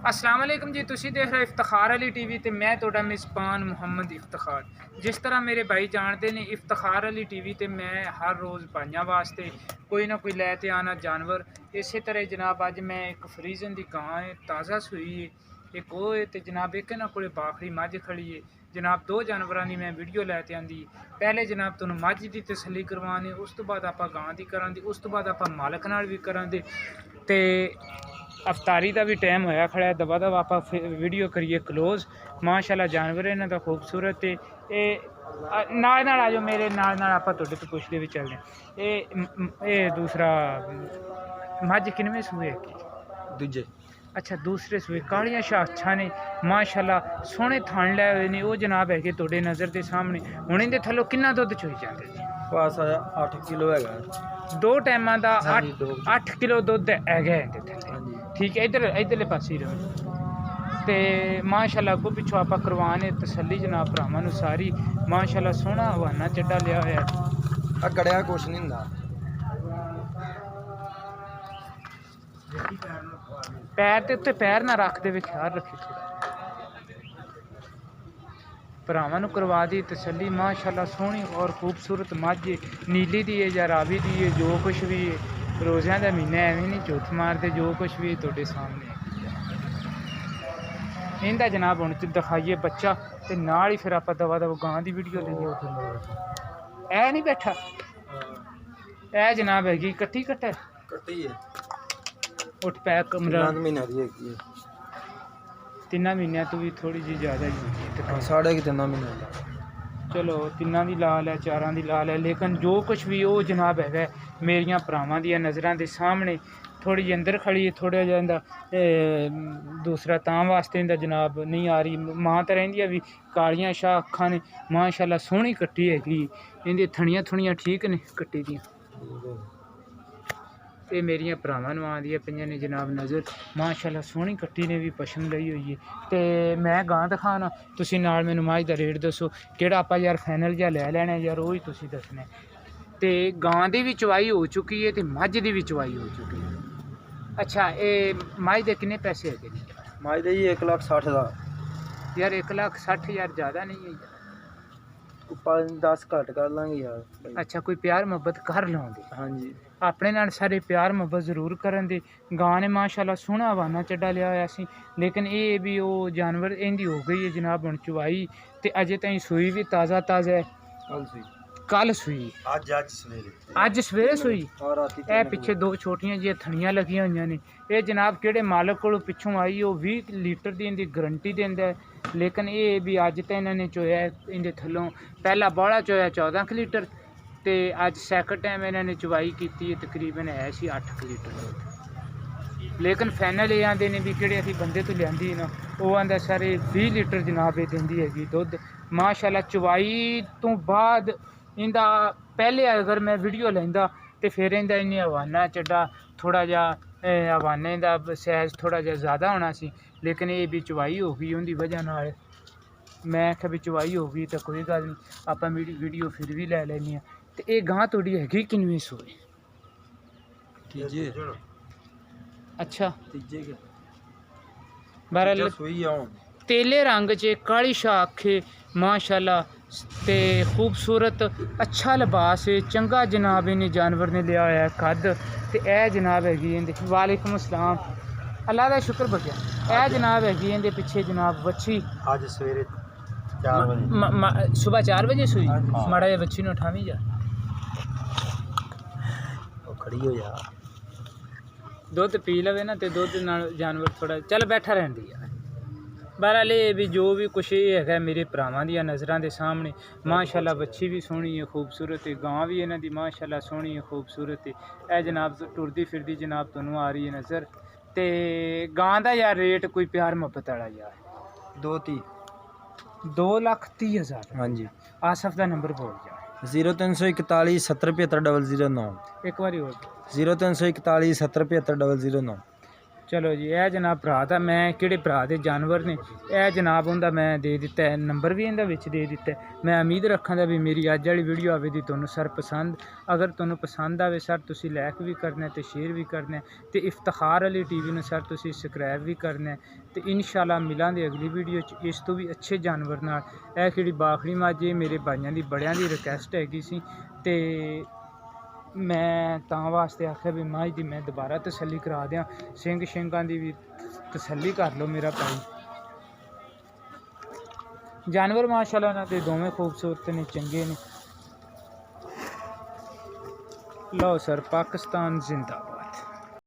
अस्सलाम वालेकुम जी। तुसी देख रहे इफ्तिखार अली टीवी ते मैं तोड़ा मिसबान मुहम्मद इफ्तिखार। जिस तरह मेरे भाई जानते ने इफ्तिखार अली टीवी ते मैं हर रोज़ भाइयों वास्ते कोई ना कोई लैते आना जानवर। इस तरह जनाब अज मैं एक फ्रीजन की गां है, ताज़ा सूई है, एक वो है, तो जनाब एक ना कोई बाखड़ी मझ खड़ी है। जनाब दो जानवरों की मैं वीडियो लैते आंदी। पहले जनाब तुहानू मझ की तसली करवाने, उस तो बाद आपां गां की करांगे, उस तो बाद आपां मालक नाल भी करांगे ते अफतारी का भी टाइम होया खड़ा है। दबा दबा आप वीडियो करिए क्लोज। माशाल्लाह जानवर इन्हों का खूबसूरत है। नाल नाल आ जाओ मेरे नाल नाल, आप तुहाडे तो पुछदे भी चलने। ये दूसरा मझ किनवें सूए की? दूजे। अच्छा दूसरे सूए। कालियां शाह अच्छा ने माशाल्लाह, सोहने थन लै हुए ने। वो जनाब है तुहाडे नज़र के सामने। हुण इहदे थल्लों कितना दुध चोई जांदे जी? बस 8 किलो है। दो टाइमां दा हाँ जी, 8 किलो दुध है इहदे थल्ले। हाँ जी। ठीक है, इधर इधरले पासे ही रहो। तो माशाल्लाह अगों पिछों आप करवाने तसली जनाब भरावां नूं सारी। माशाल्लाह सोहना हवाना चड्डा लिया होया। आ गड़िया कुछ नहीं हुंदा। पैर ते उत्ते पैर ना रख दे, ख्याल रखी थोड़ा। भरावां नूं करवा दी तसली। माशाल्लाह सोहनी और खूबसूरत मझ नीली दी है या रावी दी है, जो कुछ भी है। रोज़ियां दा महीना एवें नहीं झूठ मारते, जो कुछ भी तुहाडे सामने है। इनका जनाब हुण दिखाइए बच्चा, ते नाल ही फिर आप दवा दवा गां की वीडियो लईए। ऐ नहीं बैठा, ऐ जनाब हैगी कट्टी कट्टा कट्टी है। उठ पैक कमरा। महीना दी है। 3 महीनों तो भी थोड़ी जी ज़्यादा ही होगी। हाँ, साढ़े 3 महीने दा। चलो 3 की लाल है, 4 की लाल है, लेकिन जो कुछ भी वो जनाब है मेरिया भरावां दी नज़रां दे सामने। थोड़ी जी अंदर खड़ी है, थोड़ा जिहा इंदा दूसरा तां वास्ते इंदा जनाब नहीं आ रही। मां तो रहिंदियां भी कालियां शाह अखां ने। माशाल्लाह सोहनी कट्टी हैगी। इंदी थणियां थुणियां ठीक ने कट्टी दियां। ये मेरिया भरावां नूं आंदियां पईयां ने जनाब नज़र। माशाल्लाह सोहनी कट्टी ने भी पशम लई हुई है। तो मैं गां दिखाना, तुसीं नाल मैनूं मझ दा रेट दसो किहड़ा आपां यार फाइनल जिहा लै लैना यार, वो ही तुसीं दसना। तो गां दी भी चवाई हो चुकी है, तो मझ दी भी चवाई हो चुकी है। अच्छा ये मझ दे किन्ने पैसे है? मझ दे जी 1,60,000 दा। यार 1,60,000 ज़्यादा नहीं है यार। 5-10 घट कर लांगे यार। अच्छा कोई प्यार मुहब्बत कर लौंदे? हाँ जी। अपने नाल सारे प्यार मुहब्बत जरूर करन दे। गां ने माशाल्लाह सोहना हवाना चड्डा लिया होया सी, लेकिन ये भी वो जानवर इहदी हो गई है जनाब हुण चवाई, ते अजे ताईं सूई भी ताज़ा ताज़ा है। कल सूई अज सवेरे सूई। ए पिछे 2 छोटियां जी थणियां लगियां हुई ने। ये जनाब किहड़े मालक कोलों पिछों आई, वो 20 लीटर की इनकी गारंटी देंदा है। लेकिन ये भी अज तो इन्होंने चोया इनके थल्लों पहला बाड़ा चोया 14 लीटर, तो अज सैकंड टाइम इन्होंने चवाई की तकरीबन है सी 8 लीटर। लेकिन फाइनल ये आते हैं भी कि असी बंदे तो लिया ना, वो आंदा सारे 20 लीटर जनाब ये देंदी हैगी दुध। माशाल्लाह चवाई तो बाद इंदा पहले अगर मैं वीडियो लैंदा तो फिर इंदा इन्नी हवाना चड्डा थोड़ा जा हवाने का सैज थोड़ा जा ज़्यादा होना सी, लेकिन ये भी चवाई हो गई उनकी वजह नाल। मैं आख्या भी चवाई हो गई तो कोई गल नहीं, आप वीडियो फिर भी लै लैने। तो ये गां थोड़ी हैगी किनवें सूए? तीजे। अच्छा तीजे के बहरहाल सुई आऊं तेले रंग च काली शाह अखे माशाल्लाह, ते खूबसूरत अच्छा लिबास है। चंगा जनाब इन्हें जानवर ने लिया होया कद। तो यह जनाब हैगी इंदे। वालेकुम अस्सलाम, अल्लाह का शुक्र बग्या। यह जनाब हैगी इंदे पिछे जनाब बच्ची। आज सवेरे 4 बजे सुबह 4 बजे सुई। माड़ा जिहा बच्ची नूं उठावी जा, खड़ी हो जा, दुध पी लवे ना, तो दुध नाल जानवर थोड़ा चल बैठा रहती है। बहरहाल ये भी जो भी कुछ ये है मेरे भरावां दी नज़रां दे सामने। माशाल्लाह बच्ची भी सोहनी है खूबसूरत है, गां भी इन्हां दी माशाल्लाह सोहनी है खूबसूरत है। यह जनाब टुरदी फिरदी जनाब तुहानूं आ रही है नज़र। तो गां दा यार रेट कोई प्यार मुहब्बत वाला यार 2,30,000। हाँ जी। आसफ का नंबर बोल जा। 0341 70 75 009। एक बार और 0341 70 75 009। ਚਲੋ ਜੀ, ਇਹ ਜਨਾਬ ਭਰਾ ਦਾ, ਮੈਂ ਕਿਹੜੇ ਭਰਾ ਦੇ ਜਾਨਵਰ ਨੇ ਇਹ ਜਨਾਬ ਉਹਦਾ ਮੈਂ ਦੇ ਦਿੱਤਾ ਹੈ, ਨੰਬਰ ਵੀ ਇਹਦਾ ਵਿੱਚ ਦੇ ਦਿੱਤਾ ਹੈ। ਮੈਂ ਉਮੀਦ ਰੱਖਾਂਗਾ ਵੀ ਮੇਰੀ ਅੱਜ ਵਾਲੀ ਵੀਡੀਓ ਆਵੇ ਦੀ ਤੁਹਾਨੂੰ ਸਰ ਪਸੰਦ। ਅਗਰ ਤੁਹਾਨੂੰ ਪਸੰਦ ਆਵੇ ਸਰ ਤੁਸੀਂ ਲਾਈਕ ਵੀ ਕਰਨਾ ਤੇ ਸ਼ੇਅਰ ਵੀ ਕਰਨਾ ਤੇ ਇਫਤਖਾਰ ਅਲੀ ਟੀਵੀ ਨੂੰ ਸਰ ਤੁਸੀਂ ਸਬਸਕ੍ਰਾਈਬ ਵੀ ਕਰਨਾ ਤੇ ਇਨਸ਼ਾਅੱਲਾ ਮਿਲਾਂਗੇ ਅਗਲੀ ਵੀਡੀਓ 'ਚ ਇਸ ਤੋਂ ਵੀ ਅੱਛੇ ਜਾਨਵਰ ਨਾਲ। ਇਹ ਜਿਹੜੀ ਬਾਖੜੀ ਮੱਝ ਇਹ ਮੇਰੇ ਭਾਈਆਂ ਦੀ ਬੜਿਆਂ ਦੀ ਰਿਕੁਐਸਟ ਹੈਗੀ ਸੀ ਤੇ ਮੈਂ ਤਾਂ ਵਾਸਤੇ ਆਖਿਆ ਵੀ ਮੱਝ ਦੀ ਮੈਂ ਦੁਬਾਰਾ ਤਸੱਲੀ ਕਰਾ ਦਿਆਂ, ਸਿੰਘ ਸਿੰਘਾਂ ਦੀ ਵੀ ਤਸੱਲੀ ਕਰ ਲਓ ਮੇਰਾ ਭਾਈ। ਜਾਨਵਰ ਮਾਸ਼ਾਅੱਲਾ ਇਹਨਾਂ ਦੇ ਦੋਵੇਂ ਖੂਬਸੂਰਤ ਨੇ, ਚੰਗੇ ਨੇ। ਲਓ ਸਰ, ਪਾਕਿਸਤਾਨ ਜ਼ਿੰਦਾਬਾਦ।